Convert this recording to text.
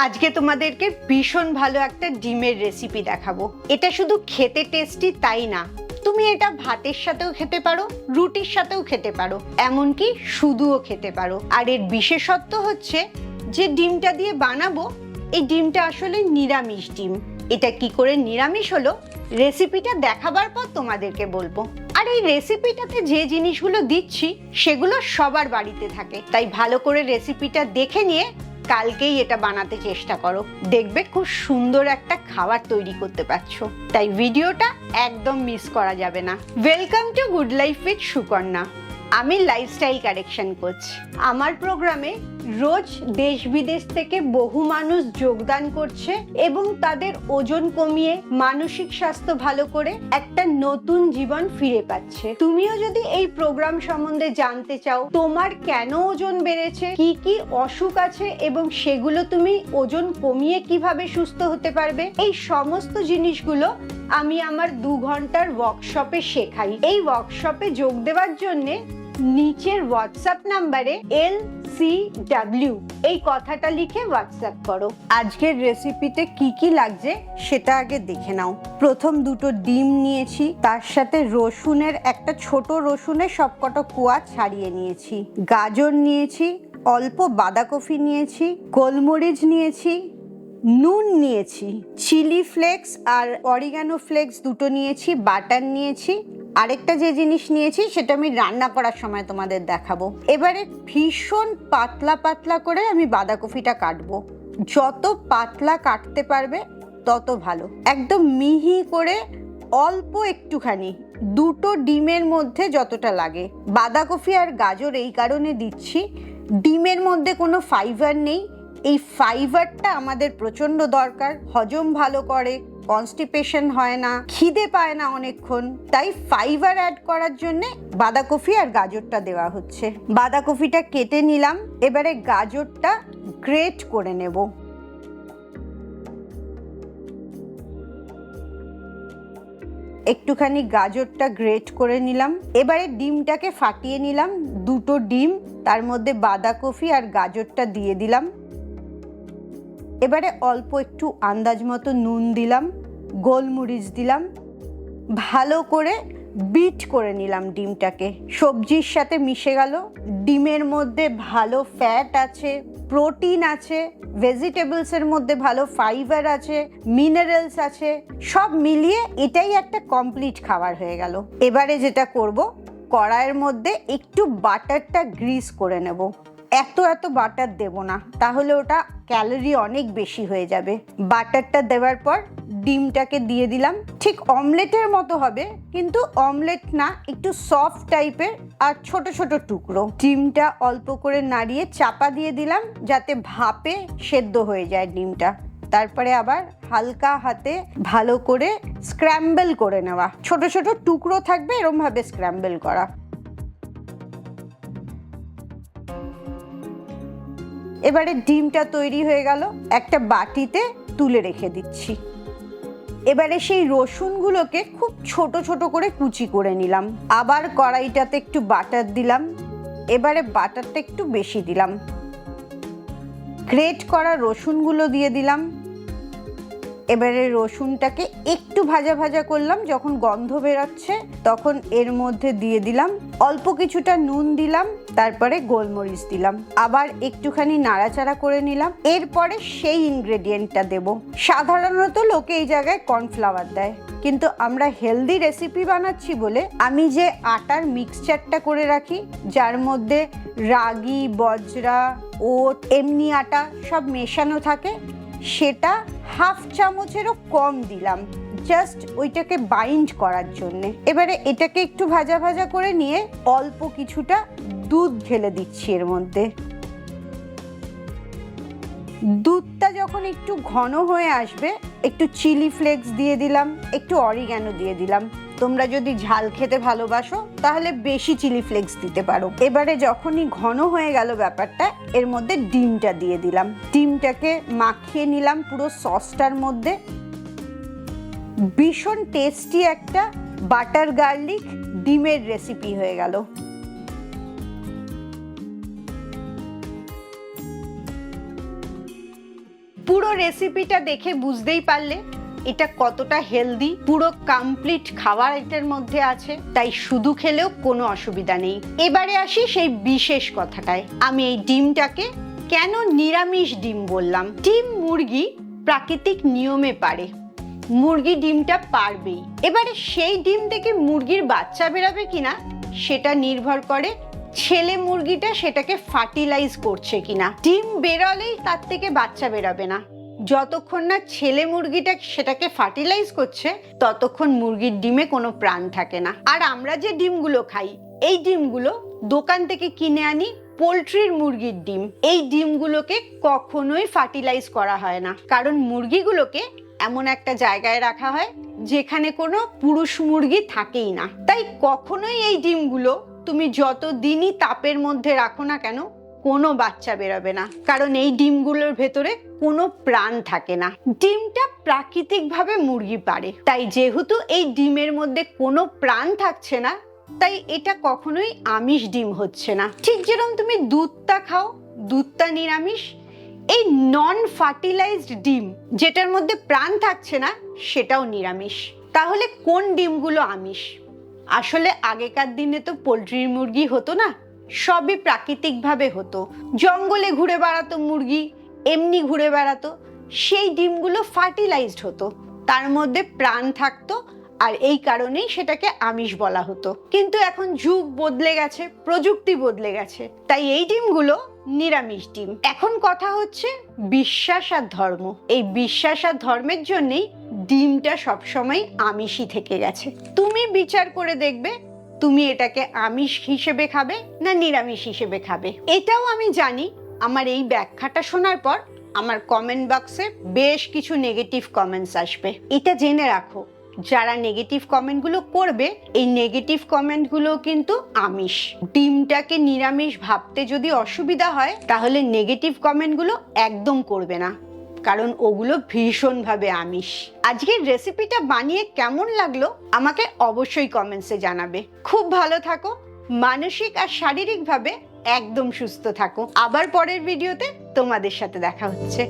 আজকে তোমাদেরকে ভীষণ ভালো একটা ডিমের রেসিপি দেখাবো। এটা শুধু খেতে টেস্টি তাই না, তুমি এটা ভাতের সাথেও খেতে পারো, রুটির সাথেও খেতে পারো, এমনকি শুধুও খেতে পারো। আর এর বিশেষত্ব হচ্ছে যে ডিমটা দিয়ে বানাবো, এই ডিমটা আসলে নিরামিষ ডিম। এটা কি করে নিরামিষ হলো রেসিপিটা দেখাবার পর তোমাদেরকে বলবো। আর এই রেসিপিটাতে যে জিনিসগুলো দিচ্ছি সেগুলো সবার বাড়িতে থাকে, তাই ভালো করে রেসিপিটা দেখে নিয়ে কালকেই এটা বানাতে চেষ্টা করো, দেখবে খুব সুন্দর একটা খাবার তৈরি করতে পারছো। তাই ভিডিওটা একদম মিস করা যাবে না। Welcome to good life with Sukanya. আমি লাইফস্টাইল কারেকশন কোচ। আমার প্রোগ্রামে রোজ দেশ বিদেশ থেকে বহু মানুষ যোগদান করছে এবং তাদের ওজন কমিয়ে মানসিক স্বাস্থ্য ভালো করে একটা নতুন জীবন ফিরে পাচ্ছে। তুমিও যদি এই প্রোগ্রাম সম্বন্ধে জানতে চাও, তোমার কেন ওজন বেড়েছে, কি কি অসুখ আছে এবং সেগুলো তুমি ওজন কমিয়ে কিভাবে সুস্থ হতে পারবে, এই সমস্ত জিনিসগুলো আমি আমার 2 ঘন্টার ওয়ার্কশপে শেখাই। এই ওয়ার্কশপে যোগ দেওয়ার জন্য নিচের হোয়াটসঅ্যাপ নাম্বারে LCW এই কথাটা লিখে হোয়াটসঅ্যাপ করো। আজকের রেসিপিতে কি কি লাগছে সেটা আগে দেখে নাও। প্রথম 2টো ডিম নিয়েছি, তার সাথে রসুনের একটা ছোট রসুনের সবকটা কোয়া ছাড়িয়ে নিয়েছি, গাজর নিয়েছি, অল্প বাঁধাকপি নিয়েছি, গোলমরিচ নিয়েছি, নুন নিয়েছি, চিলি ফ্লেক্স আর অরিগানো ফ্লেক্স 2টো নিয়েছি, বাটার নিয়েছি। আরেকটা যে জিনিস নিয়েছি সেটা আমি রান্না করার সময় তোমাদের দেখাবো। এবারে ভীষণ পাতলা পাতলা করে আমি বাঁধাকপিটা কাটবো। যত পাতলা কাটতে পারবে তত ভালো, একদম মিহি করে, অল্প একটুখানি, 2টো ডিমের মধ্যে যতটা লাগে। বাঁধাকপি আর গাজর এই কারণে দিচ্ছি, ডিমের মধ্যে কোনো ফাইবার নেই, এই ফাইবারটা আমাদের প্রচন্ড দরকার। হজম ভালো করে, কনস্টিপেশন হয় না, খিদে পায় না অনেকক্ষণ, তাই ফাইবার অ্যাড করার জন্য বাঁধাকপি আর গাজরটা দেওয়া হচ্ছে। বাঁধাকপিটা কেটে নিলাম, এবারে গাজরটা গ্রেট করে নেব। একটুখানি গাজরটা গ্রেট করে নিলাম। এবারে ডিমটাকে ফাটিয়ে নিলাম, 2টো ডিম, তার মধ্যে বাঁধাকপি আর গাজরটা দিয়ে দিলাম। এবারে অল্প একটু আন্দাজ মতো নুন দিলাম, গোলমরিচ দিলাম, ভালো করে বিট করে নিলাম ডিমটাকে। সবজির সাথে মিশে গেল। ডিমের মধ্যে ভালো ফ্যাট আছে, প্রোটিন আছে, ভেজিটেবলসের মধ্যে ভালো ফাইবার আছে, মিনারেলস আছে, সব মিলিয়ে এটাই একটা কমপ্লিট খাবার হয়ে গেল। এবারে যেটা করব, কড়াইয়ের মধ্যে একটু বাটারটা গ্রিস করে নেব। এত বাটার দেব না, তাহলে ওটা ক্যালোরি অনেক বেশি হয়ে যাবে। বাটারটা দেওয়ার পর ডিমটাকে দিয়ে দিলাম। ঠিক অমলেটের মতো হবে, কিন্তু অমলেট না, একটু সফট টাইপের আর ছোট ছোট টুকরো। ডিমটা অল্প করে নাড়িয়ে চাপা দিয়ে দিলাম যাতে ভাপে সেদ্ধ হয়ে যায় ডিমটা। তারপরে আবার হালকা হাতে ভালো করে স্ক্র্যাম্বল করে নেওয়া, ছোট ছোট টুকরো থাকবে এরকম ভাবে স্ক্র্যাম্বল করা। এবারে ডিমটা তৈরি হয়ে গেল, একটা বাটিতে তুলে রেখে দিচ্ছি। এবারে সেই রসুনগুলোকে খুব ছোট ছোট করে কুচি করে নিলাম। আবার কড়াইটাতে একটু বাটার দিলাম, এবারে বাটারটা একটু বেশি দিলাম। গ্রেট করা রসুনগুলো দিয়ে দিলাম। এবারে রসুনটাকে একটু ভাজা ভাজা করলাম, যখন গন্ধ বেরোচ্ছে তখন এর মধ্যে দিয়ে দিলাম অল্প কিছুটা নুন দিলাম, তারপরে গোলমরিচ দিলাম, আবার একটুখানি নাড়াচাড়া করে নিলাম। এরপরে সেই ইনগ্রেডিয়েন্টটা দেব। সাধারণত লোকে এই জায়গায় কর্নফ্লাওয়ার দেয়, কিন্তু আমরা হেলদি রেসিপি বানাচ্ছি বলে আমি যে আটার মিক্সচারটা করে রাখি, যার মধ্যে রাগি, বজরা, ওট, এমনি আটা সব মেশানো থাকে, সেটা হাফ চামচেরও কম দিলাম, জাস্ট ওইটাকে বাইন্ড করার জন্যে। এবারে এটাকে একটু ভাজা ভাজা করে নিয়ে অল্প কিছুটা দুধ ঢেলে দিচ্ছি এর মধ্যে। দুধটা যখন একটু ঘন হয়ে আসবে, একটু চিলি ফ্লেক্স দিয়ে দিলাম, একটু অরিগ্যানো দিয়ে দিলাম। তোমরা যদি ঝাল খেতে ভালোবাসো তাহলে বেশি চিলি ফ্লেক্স দিতে পারো। এবারে যখনই ঘন হয়ে গেল ব্যাপারটা, এর মধ্যে ডিমটা দিয়ে দিলাম। ডিমটাকে মাখিয়ে নিলাম পুরো সসটার মধ্যে। ভীষণ টেস্টি একটা বাটার গার্লিক ডিমের রেসিপি হয়ে গেল। পুরো রেসিপিটা দেখে বুঝতেই পারলে এটা কতটা হেলদি, পুরো কমপ্লিট খাবার এটার মধ্যে আছে, তাই শুধু খেলেও কোনো অসুবিধা নেই। এবারে আসি সেই বিশেষ কথাটায়। আমি এই ডিমটাকে কেন নিরামিষ ডিম বললাম। ডিম মুরগি প্রাকৃতিক নিয়মে পারে, মুরগি ডিমটা পারবেই। এবারে সেই ডিম থেকে মুরগির বাচ্চা বেরোবে কিনা সেটা নির্ভর করে ছেলে মুরগিটা সেটাকে ফার্টিলাইজ করছে কিনা। ডিম বেরোলেই তার থেকে বাচ্চা বেরোবে না। যতক্ষণ না ছেলে মুরগিটা সেটাকে ফার্টিলাইজ করছে ততক্ষণ মুরগির ডিমে কোনো প্রাণ থাকে না। আর আমরা যে ডিমগুলো খাই, এই ডিমগুলো দোকান থেকে কিনে আনি পোলট্রির মুরগির ডিম। এই ডিমগুলোকে কখনোই ফার্টিলাইজ করা হয় না, কারণ মুরগিগুলোকে এমন একটা জায়গায় রাখা হয় যেখানে কোনো পুরুষ মুরগি থাকেই না। তাই কখনোই এই ডিমগুলো তুমি যত দিনই তাপের মধ্যে রাখো না কেন কোনো বাচ্চা বেরোবে না, কারণ এই ডিমগুলোর ভেতরে কোনো প্রাণ থাকে না। ডিমটা প্রাকৃতিকভাবে মুরগি পারে, তাই যেহেতু এই ডিমের মধ্যে কোনো প্রাণ থাকছে না, তাই এটা কখনোই আমিষ ডিম হচ্ছে না। ঠিক যেরকম তুমি দুধটা খাও, দুধটা নিরামিষ, এই নন ফার্টিলাইজড ডিম যেটার মধ্যে প্রাণ থাকছে না সেটাও নিরামিষ। তাহলে কোন ডিমগুলো আমিষ? আসলে আগেকার দিনে তো পোলট্রির মুরগি হতো না, সবই প্রাকৃতিকভাবে হতো। জঙ্গলে ঘুরে বেড়াতো মুরগি, এমনি ঘুরে বেড়াতো, সেই ডিমগুলো ফার্টিলাইজড হতো, তার মধ্যে প্রাণ থাকতো, আর এই কারণেই সেটাকে আমিষ বলা হতো। কিন্তু এখন যুগ বদলে গেছে, প্রযুক্তি বদলে গেছে, তাই এই ডিমগুলো নিরামিষ ডিম। এখন কথা হচ্ছে বিশ্বাস আর ধর্ম। এই বিশ্বাস আর ধর্মের জন্যই ডিমটা সবসময় আমিষই থেকে গেছে। তুমি বিচার করে দেখবে তুমি এটাকে আমিষ হিসেবে খাবে না নিরামিষ হিসেবে খাবে। এটাও আমি জানি, আমার এই ব্যাখ্যাটা শোনার পর আমার কমেন্ট বক্সে বেশ কিছু নেগেটিভ কমেন্টস আসবে। এটা জেনে রাখো, যারা নেগেটিভ কমেন্টগুলো করবে, এই নেগেটিভ কমেন্টগুলো কিন্তু আমিষ। ডিমটাকে নিরামিষ ভাবতে যদি অসুবিধা হয় তাহলে নেগেটিভ কমেন্টগুলো একদম করবে না, কারণ ওগুলো ভীষণভাবে আমিষ। আজকের রেসিপিটা বানিয়ে কেমন লাগলো আমাকে অবশ্যই কমেন্টসে জানাবে। খুব ভালো থাকো, মানসিক আর শারীরিকভাবে একদম সুস্থ থাকো। আবার পরের ভিডিওতে তোমাদের সাথে দেখা হচ্ছে।